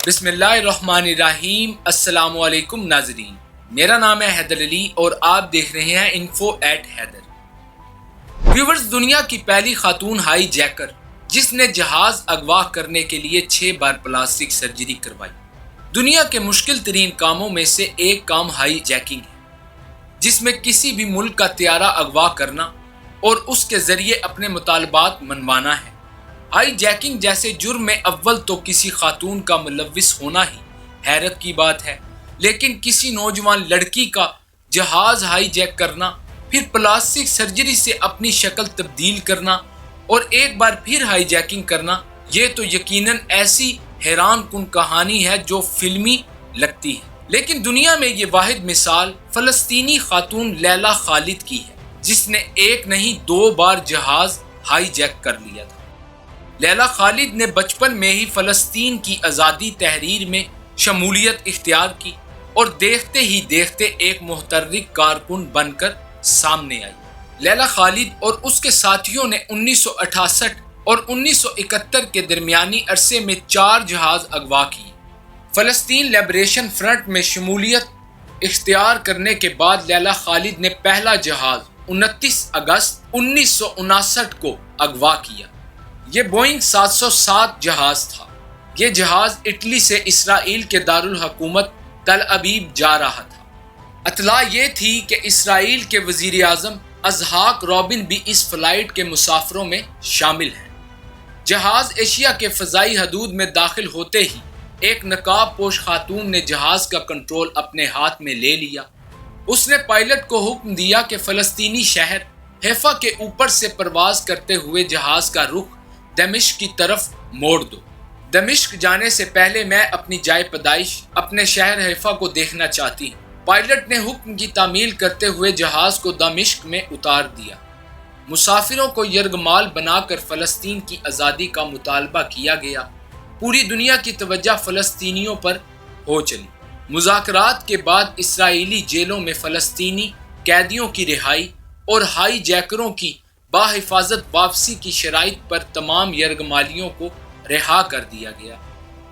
بسم اللہ الرحمن الرحیم۔ السلام علیکم ناظرین، میرا نام ہے حیدر علی اور آپ دیکھ رہے ہیں info@حیدر۔ ویورز، دنیا کی پہلی خاتون ہائی جیکر جس نے جہاز اغوا کرنے کے لیے 6 بار پلاسٹک سرجری کروائی۔ دنیا کے مشکل ترین کاموں میں سے ایک کام ہائی جیکنگ ہے، جس میں کسی بھی ملک کا طیارہ اغوا کرنا اور اس کے ذریعے اپنے مطالبات منوانا ہے۔ ہائی جیکنگ جیسے جرم میں اول تو کسی خاتون کا ملوث ہونا ہی حیرت کی بات ہے، لیکن کسی نوجوان لڑکی کا جہاز ہائی جیک کرنا، پھر پلاسٹک سرجری سے اپنی شکل تبدیل کرنا اور ایک بار پھر ہائی جیکنگ کرنا، یہ تو یقیناً ایسی حیران کن کہانی ہے جو فلمی لگتی ہے۔ لیکن دنیا میں یہ واحد مثال فلسطینی خاتون لیلا خالد کی ہے، جس نے ایک نہیں 2 بار جہاز ہائی جیک کر لیا تھا۔ لیلا خالد نے بچپن میں ہی فلسطین کی آزادی تحریر میں شمولیت اختیار کی اور دیکھتے ہی دیکھتے ایک محترک کارکن بن کر سامنے آئی۔ لیلا خالد اور اس کے ساتھیوں نے 1968 اور 1971 کے درمیانی عرصے میں 4 جہاز اغوا کیے۔ فلسطین لبریشن فرنٹ میں شمولیت اختیار کرنے کے بعد لیلا خالد نے پہلا جہاز 29 اگست 1959 کو اغوا کیا۔ یہ بوئنگ 707 جہاز تھا۔ یہ جہاز اٹلی سے اسرائیل کے دارالحکومت تل ابیب جا رہا تھا۔ اطلاع یہ تھی کہ اسرائیل کے وزیر اعظم اسحاق رابن بھی اس فلائٹ کے مسافروں میں شامل ہیں۔ جہاز ایشیا کے فضائی حدود میں داخل ہوتے ہی ایک نقاب پوش خاتون نے جہاز کا کنٹرول اپنے ہاتھ میں لے لیا۔ اس نے پائلٹ کو حکم دیا کہ فلسطینی شہر حیفا کے اوپر سے پرواز کرتے ہوئے جہاز کا رخ دمشق کی طرف موڑ دو۔ دمشق جانے سے پہلے میں اپنی جائے پیدائش اپنے شہر حیفا کو دیکھنا چاہتی ہوں۔ پائلٹ نے حکم کی تعمیل کرتے ہوئے جہاز کو دمشق میں اتار دیا۔ مسافروں کو یرغمال بنا کر فلسطین کی آزادی کا مطالبہ کیا گیا۔ پوری دنیا کی توجہ فلسطینیوں پر ہو چلی۔ مذاکرات کے بعد اسرائیلی جیلوں میں فلسطینی قیدیوں کی رہائی اور ہائی جیکروں کی باحفاظت واپسی کی شرائط پر تمام یرغمالیوں کو رہا کر دیا گیا،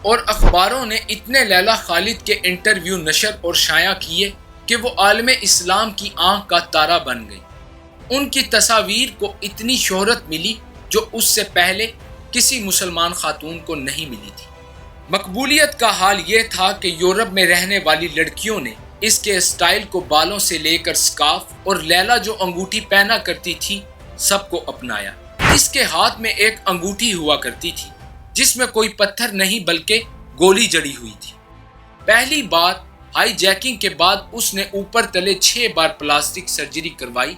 اور اخباروں نے اتنے لیلا خالد کے انٹرویو نشر اور شائع کیے کہ وہ عالم اسلام کی آنکھ کا تارا بن گئی۔ ان کی تصاویر کو اتنی شہرت ملی جو اس سے پہلے کسی مسلمان خاتون کو نہیں ملی تھی۔ مقبولیت کا حال یہ تھا کہ یورپ میں رہنے والی لڑکیوں نے اس کے اسٹائل کو بالوں سے لے کر سکارف اور لیلا جو انگوٹھی پہنا کرتی تھی سب کو اپنایا۔ اس کے ہاتھ میں ایک انگوٹھی ہوا کرتی تھی جس میں کوئی پتھر نہیں بلکہ گولی جڑی ہوئی تھی۔ پہلی بار ہائی جیکنگ کے بعد اس نے اوپر تلے 6 بار پلاسٹک سرجری کروائی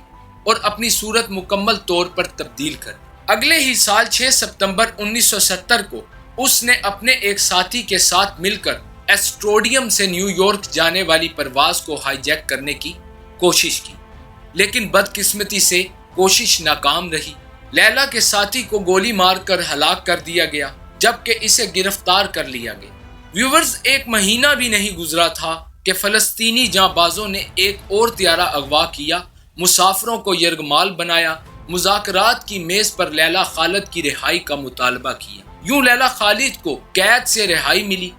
اور اپنی صورت مکمل طور پر تبدیل کر دی۔ اگلے ہی سال 6 ستمبر 1970 کو اس نے اپنے ایک ساتھی کے ساتھ مل کر ایسٹروڈیم سے نیو یارک جانے والی پرواز کو ہائی جیک کرنے کی کوشش کی، لیکن بدقسمتی سے کوشش ناکام رہی۔ لیلا کے ساتھی کو گولی مار کر ہلاک کر دیا گیا جبکہ اسے گرفتار کر لیا گیا۔ ویورز، 1 مہینہ بھی نہیں گزرا تھا کہ فلسطینی جانبازوں نے ایک اور طیارہ اغوا کیا، مسافروں کو یرغمال بنایا، مذاکرات کی میز پر لیلا خالد کی رہائی کا مطالبہ کیا۔ یوں لیلا خالد کو قید سے رہائی ملی۔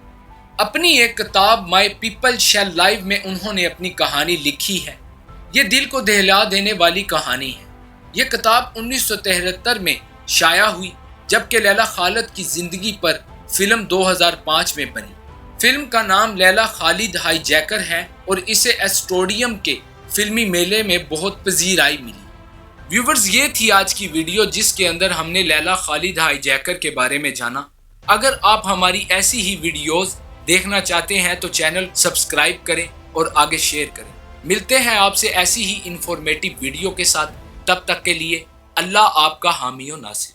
اپنی ایک کتاب مائی پیپل شیل لائیو میں انہوں نے اپنی کہانی لکھی ہے۔ یہ دل کو دہلا دینے والی کہانی ہے۔ یہ کتاب 1973 میں شائع ہوئی جبکہ لیلا خالد کی زندگی پر فلم 2005 میں بنی۔ فلم کا نام لیلا خالد ہائی جیکر ہے اور اسے ایسٹروڈیم کے فلمی میلے میں بہت پذیرائی ملی۔ ویورز، یہ تھی آج کی ویڈیو جس کے اندر ہم نے لیلا خالد ہائی جیکر کے بارے میں جانا۔ اگر آپ ہماری ایسی ہی ویڈیوز دیکھنا چاہتے ہیں تو چینل سبسکرائب کریں اور آگے شیئر کریں۔ ملتے ہیں آپ سے ایسی ہی انفارمیٹیو ویڈیو کے ساتھ، تب تک کے لیے اللہ آپ کا حامی و ناصر۔